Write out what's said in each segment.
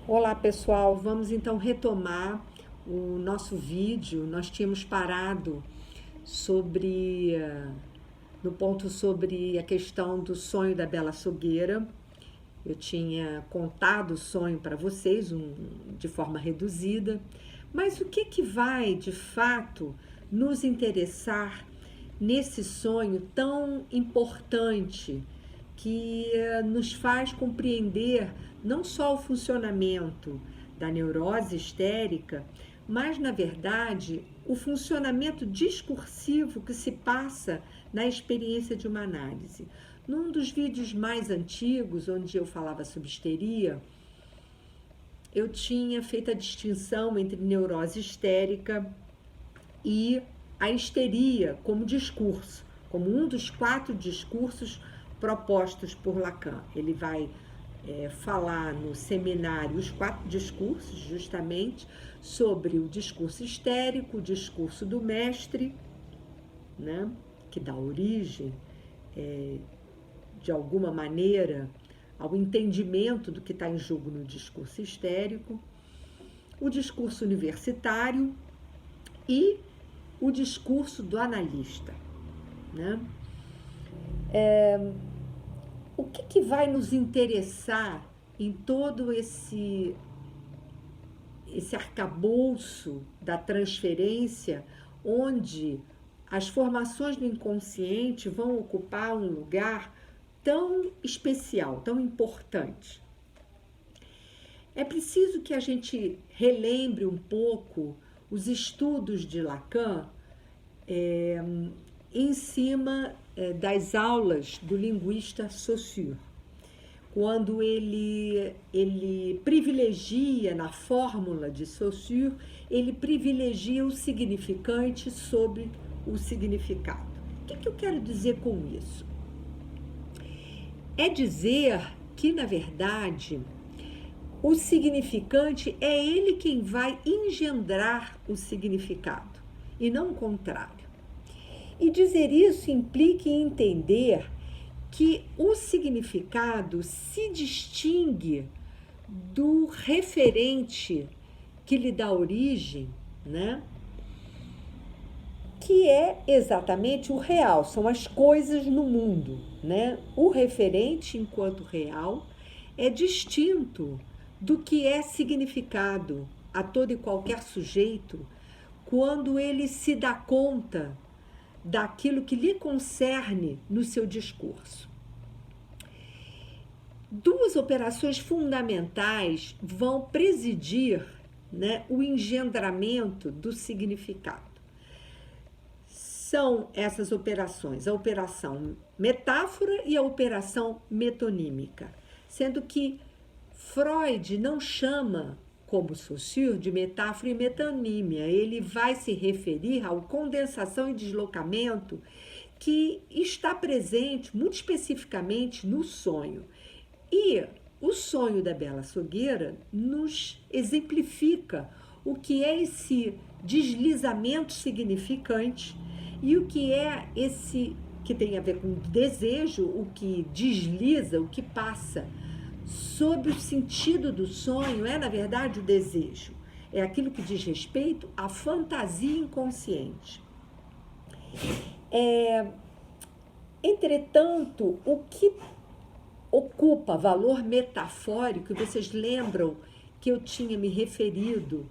Olá pessoal, vamos então retomar o nosso vídeo. Nós tínhamos parado sobre no ponto sobre a questão do sonho da Bela Sogueira. Eu tinha contado o sonho para vocês de forma reduzida, mas o que vai de fato nos interessar nesse sonho tão importante que nos faz compreender não só o funcionamento da neurose histérica, mas, na verdade, o funcionamento discursivo que se passa na experiência de uma análise. Num dos vídeos mais antigos, onde eu falava sobre histeria, eu tinha feito a distinção entre neurose histérica e a histeria como discurso, como um dos 4 discursos propostos por Lacan. Ele vai falar no seminário os 4 discursos, justamente, sobre o discurso histérico, o discurso do mestre, né, que dá origem, de alguma maneira, ao entendimento do que está em jogo no discurso histérico, o discurso universitário e o discurso do analista, né? O que vai nos interessar em todo esse arcabouço da transferência, onde as formações do inconsciente vão ocupar um lugar tão especial, tão importante? É preciso que a gente relembre um pouco os estudos de Lacan em cima das aulas do linguista Saussure, quando ele privilegia, na fórmula de Saussure, ele privilegia o significante sobre o significado. O que eu quero dizer com isso? É dizer que, na verdade, o significante é ele quem vai engendrar o significado, e não o contrário. E dizer isso implica em entender que o significado se distingue do referente que lhe dá origem, né? Que é exatamente o real, são as coisas no mundo, né? O referente, enquanto real, é distinto do que é significado a todo e qualquer sujeito quando ele se dá conta daquilo que lhe concerne no seu discurso. 2 operações fundamentais vão presidir, né, o engendramento do significado. São essas operações, a operação metáfora e a operação metonímica, sendo que Freud não chama, como Saussure, de metáfora e metonímia. Ele vai se referir ao condensação e deslocamento que está presente muito especificamente no sonho. E o sonho da Bela Sogueira nos exemplifica o que é esse deslizamento significante e o que é esse que tem a ver com desejo, o que desliza, o que passa sobre o sentido do sonho é, na verdade, o desejo. É aquilo que diz respeito à fantasia inconsciente. Entretanto, o que ocupa valor metafórico, vocês lembram que eu tinha me referido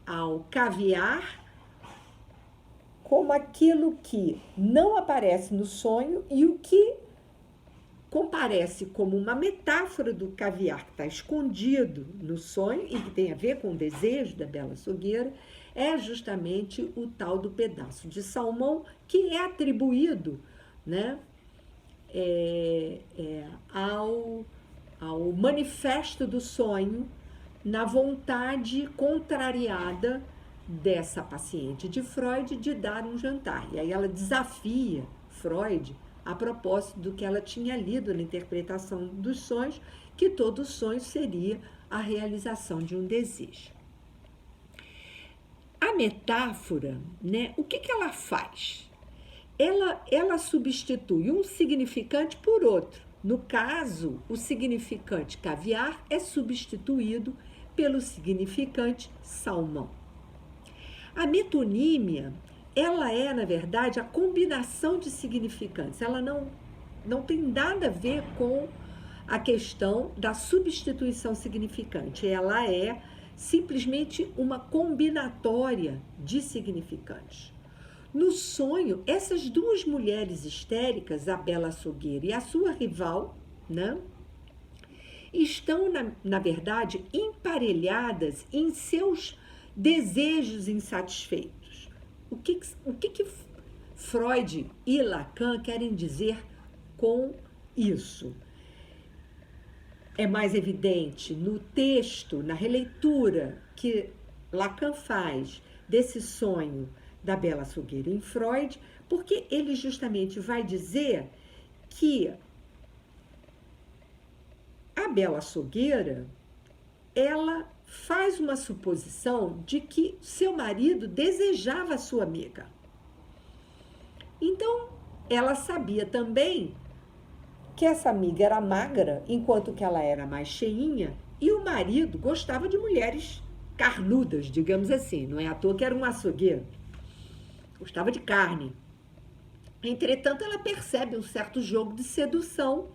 ao caviar como aquilo que não aparece no sonho e o que comparece como uma metáfora do caviar que está escondido no sonho e que tem a ver com o desejo da Bela Sogueira, é justamente o tal do pedaço de salmão que é atribuído, né, ao manifesto do sonho na vontade contrariada dessa paciente de Freud de dar um jantar. E aí ela desafia Freud a propósito do que ela tinha lido na interpretação dos sonhos, que todo sonho seria a realização de um desejo. A metáfora, né, o que ela faz? Ela substitui um significante por outro. No caso, o significante caviar é substituído pelo significante salmão. A metonímia, ela é, na verdade, a combinação de significantes. Ela não tem nada a ver com a questão da substituição significante. Ela é simplesmente uma combinatória de significantes. No sonho, essas duas mulheres histéricas, a Bela Açougueira e a sua rival, né, estão, na verdade, emparelhadas em seus desejos insatisfeitos. O que Freud e Lacan querem dizer com isso? É mais evidente no texto, na releitura que Lacan faz desse sonho da Bela Açougueira em Freud, porque ele justamente vai dizer que a Bela Açougueira, ela faz uma suposição de que seu marido desejava a sua amiga. Então, ela sabia também que essa amiga era magra, enquanto que ela era mais cheinha, e o marido gostava de mulheres carnudas, digamos assim. Não é à toa que era um açougueiro. Gostava de carne. Entretanto, ela percebe um certo jogo de sedução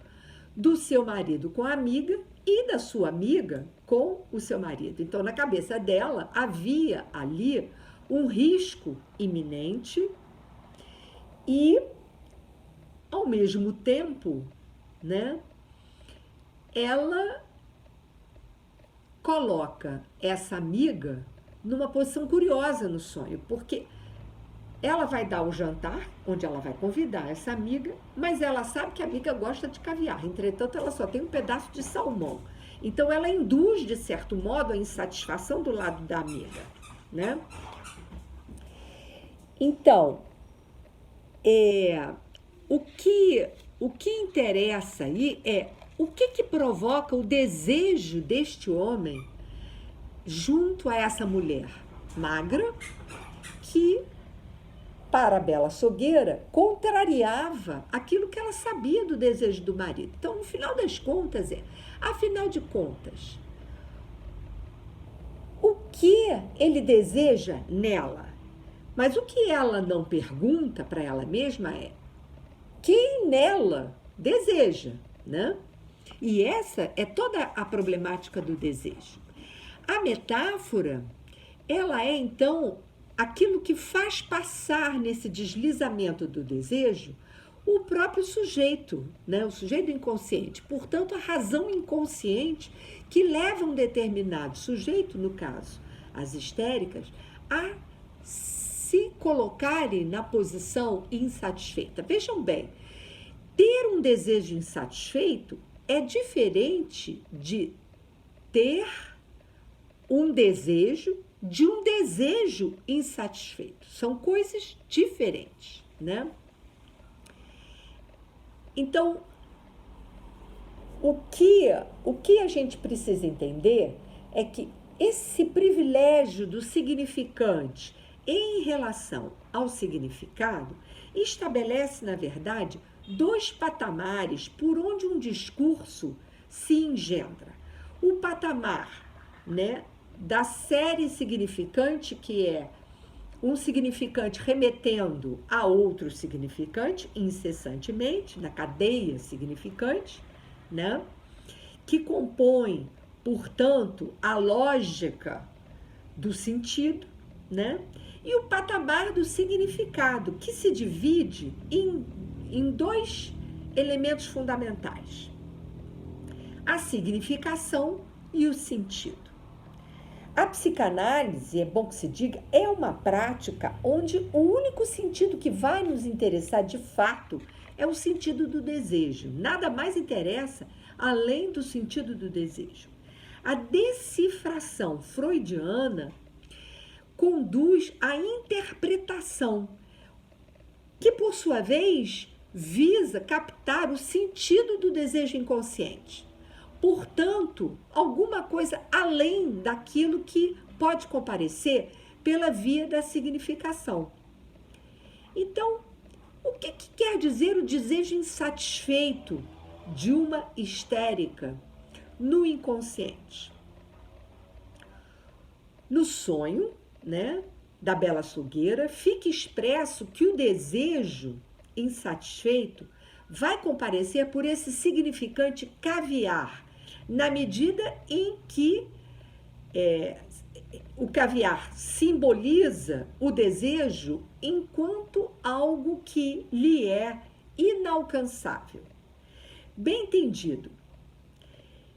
do seu marido com a amiga e da sua amiga com o seu marido. Então, na cabeça dela, havia ali um risco iminente e, ao mesmo tempo, né, ela coloca essa amiga numa posição curiosa no sonho, porque ela vai dar o jantar, onde ela vai convidar essa amiga, mas ela sabe que a amiga gosta de caviar. Entretanto, ela só tem um pedaço de salmão. Então, ela induz, de certo modo, a insatisfação do lado da amiga, né? Então, o que interessa aí é o que provoca o desejo deste homem junto a essa mulher magra que, para a Bela Açougueira, contrariava aquilo que ela sabia do desejo do marido. Então, no final das contas, afinal de contas, o que ele deseja nela? Mas o que ela não pergunta para ela mesma é quem nela deseja, né? E essa é toda a problemática do desejo. A metáfora, ela é, então, aquilo que faz passar nesse deslizamento do desejo o próprio sujeito, né? O sujeito inconsciente. Portanto, a razão inconsciente que leva um determinado sujeito, no caso, as histéricas, a se colocarem na posição insatisfeita. Vejam bem, ter um desejo insatisfeito é diferente de ter um desejo de um desejo insatisfeito. São coisas diferentes, né? Então, o que a gente precisa entender é que esse privilégio do significante em relação ao significado estabelece, na verdade, dois patamares por onde um discurso se engendra. O patamar, né, da série significante, que é um significante remetendo a outro significante incessantemente, na cadeia significante, né, que compõe, portanto, a lógica do sentido, né, e o patamar do significado, que se divide em dois elementos fundamentais: a significação e o sentido. A psicanálise, é bom que se diga, é uma prática onde o único sentido que vai nos interessar de fato é o sentido do desejo. Nada mais interessa além do sentido do desejo. A decifração freudiana conduz à interpretação, que por sua vez visa captar o sentido do desejo inconsciente. Portanto, alguma coisa além daquilo que pode comparecer pela via da significação. Então, o que quer dizer o desejo insatisfeito de uma histérica no inconsciente? No sonho, né, da bela açougueira, fica expresso que o desejo insatisfeito vai comparecer por esse significante caviar, na medida em que o caviar simboliza o desejo enquanto algo que lhe é inalcançável. Bem entendido,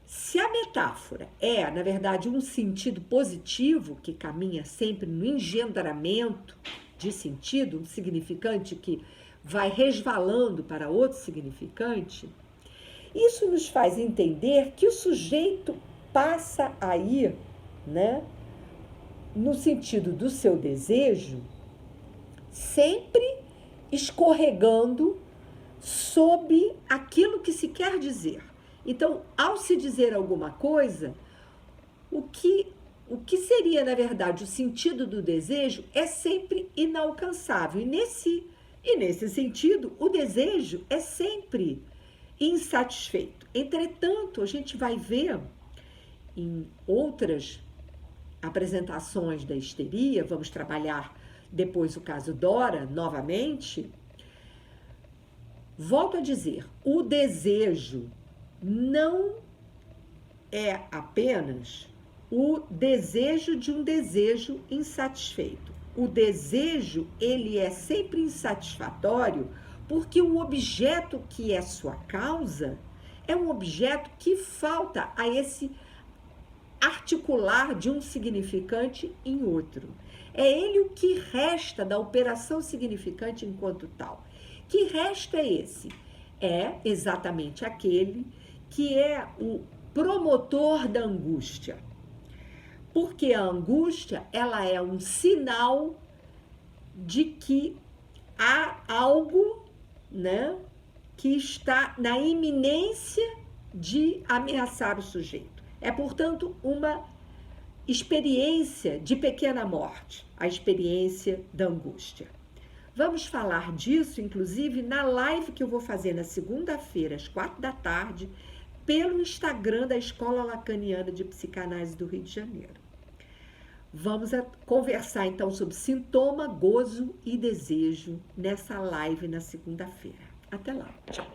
se a metáfora é, na verdade, um sentido positivo que caminha sempre no engendramento de sentido, um significante que vai resvalando para outro significante, isso nos faz entender que o sujeito passa a ir, né, no sentido do seu desejo, sempre escorregando sob aquilo que se quer dizer. Então, ao se dizer alguma coisa, o que seria, na verdade, o sentido do desejo é sempre inalcançável. E nesse sentido, o desejo é sempre insatisfeito. Entretanto, a gente vai ver em outras apresentações da histeria, vamos trabalhar depois o caso Dora novamente. Volto a dizer, o desejo não é apenas o desejo de um desejo insatisfeito. O desejo, ele é sempre insatisfatório porque o objeto que é sua causa é um objeto que falta a esse articular de um significante em outro. É ele o que resta da operação significante enquanto tal. Que resta é esse? É exatamente aquele que é o promotor da angústia. Porque a angústia, ela é um sinal de que há algo, né, que está na iminência de ameaçar o sujeito. É, portanto, uma experiência de pequena morte, a experiência da angústia. Vamos falar disso, inclusive, na live que eu vou fazer na segunda-feira, às 4 da tarde, pelo Instagram da Escola Lacaniana de Psicanálise do Rio de Janeiro. Vamos conversar, então, sobre sintoma, gozo e desejo nessa live na segunda-feira. Até lá. Tchau.